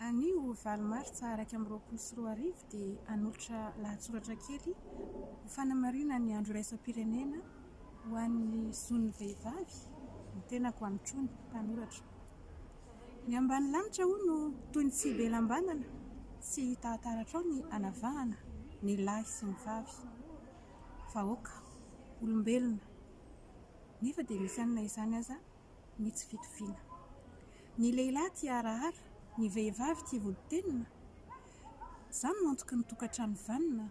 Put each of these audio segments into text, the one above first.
Anio valomartsa araka amin'ny roapolo sy roa arivo dia hanolotra lahatsoratra kely ho fanamarina ny andro iraisam-pirenena ho an'ny zon'ny vehivavy ny tenako anotrony mpanoratra. Ny ambany lanitra hoy no toy ny tsy belambanana sy hita taratra ao ny anavahana ny lahy sy ny vavy. Vahoaka, olombelona, nefa dia misy anona izany aza ny tsy fitoviana. Ny lehilahy tia harahara, ny vehivavy tia vodi-tenina. Izany no antoky ny tokantrano vanona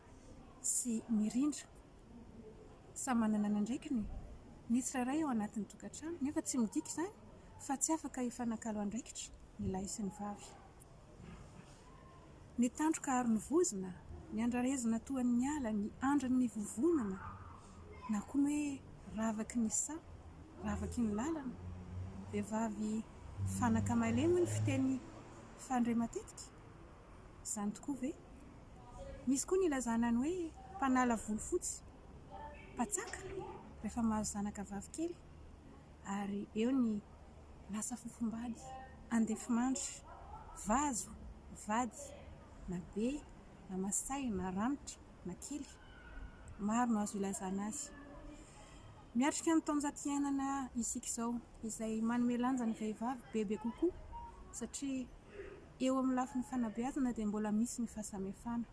sy mirindra. Samy manana ny andraikiny ny tsirairay ao anatin'ny tokantrano, nefa tsy midika izany fa tsy afaka hifanakalo andraikitra ny lahy sy ny vavy. Ny tandroka aro ny vozona, ny andrarezina toa ny ala, ny andriny ny vovonana, na koa ny hoe ravaky ny sa, ravaky ny lalana. Vehivavy fanaka malemy ny fiteny fandray matetika. Izany tokoa ve? Misy koa ny ilazana ny hoe mpanala volo fotsy, mpatsaka rehefa mahazo zanaka vavikely, ary eo ny lasa fofombady, andefimandry, vazo, vady, na be, na masay, na ranitra, na kely. Maro no azo ilazana azy. Miatrika ny taonjato iainana isika izao, izay manome lanja ny vehivavy bebe kokoa, satria eo amin'ny lafin'ny fanabeazana dia mbola misy ny fahasamihafana.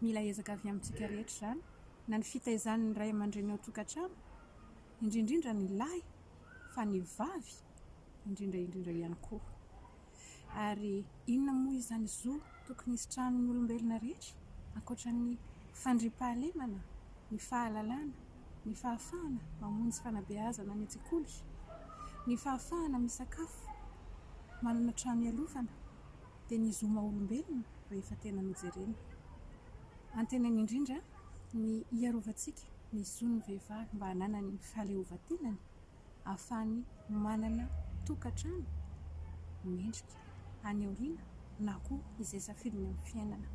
Mila ezaka avy amintsika rehetra izany, na ny fitaizan'ny ray aman-dreny ao tokantrano, indrindrindra ny lahy, fa ny vavy indrindra ihany koa. Ary inona moa izany zo tokony hisitran'ny olombelona rehetra ankoatran'ny fandriam-pahalemana, ny fahalalana, ny fahafahana mamonjy fanabeazana any an-tsekoly, ny fahafahana misakafo, manana trano ialofana, dia ny zo maha-olombelona rehefa tena nojerena. Antenany indrindra ny hiarovantsika ny zon'ny vehivavy mba hananany ny fahaleovantenany, ahafahany manana tokantrano mendrika any aoriana, na koa izay safidiny amin'ny fiainana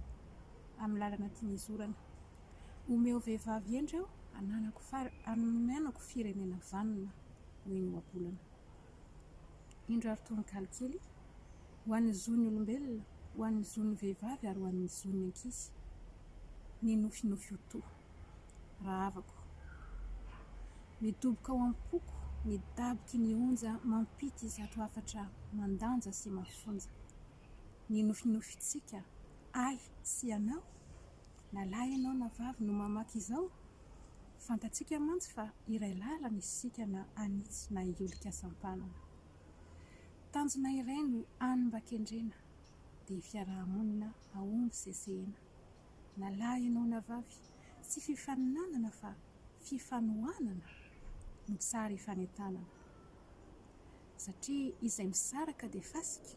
amin'ny lalana tiany izorana. Omeo vehivavy endry aho, hananako firenena vanona hoy ny ohabolana. Indro ary tononkalo kely ho an'ny zon'ny olombelona, ho an'ny zon'ny vehivavy ary ho an'ny zon'ny ankizy. Ny nofinofy ho toa, rahavako. Midoboka ao am-poko, midaboky ny onja mampity zato hafatra mandanja sy mafonja. Ny nofinofitsika, ay sy anao, na lahy ianao na vavy no mamaky izao, fantatsika mantsy fa iray lalana isika na anitsy na iolika asam-panana. Tanjona iray no animba-kendrena, dia fiarahamonina aomby sesehena. Na lahy ianao na vavy, tsy fifaninanana fa fifanohanana no tsara hifanentanana. Satria izay misaraka dia fasika,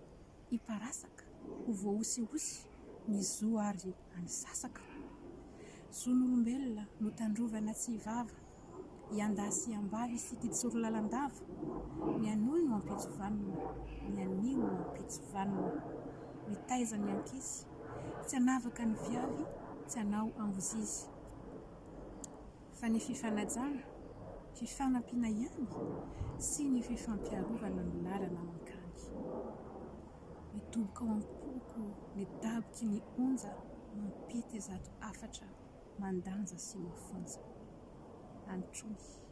hiparasaka, ho voahosiosy, ny zo ary anisasaka. Zon'olombelona no tandrovana tsy hivava, hiandasy hiambavy sy titsoro lalandava. Ny anoy no ampitsovanina, ny anio no ampitsovanina. Mitaiza ny ankizy, tsy hanavaka ny viavy, tsy hanao ambozizy. Fa ny fifanajana, fifanampiana ihany sy ny fifampiarovana no lalana mankany. Midoboka ao am-poko, midaboky ny onja, mampity zato hafatra mandanja sy mafonja. Antrony.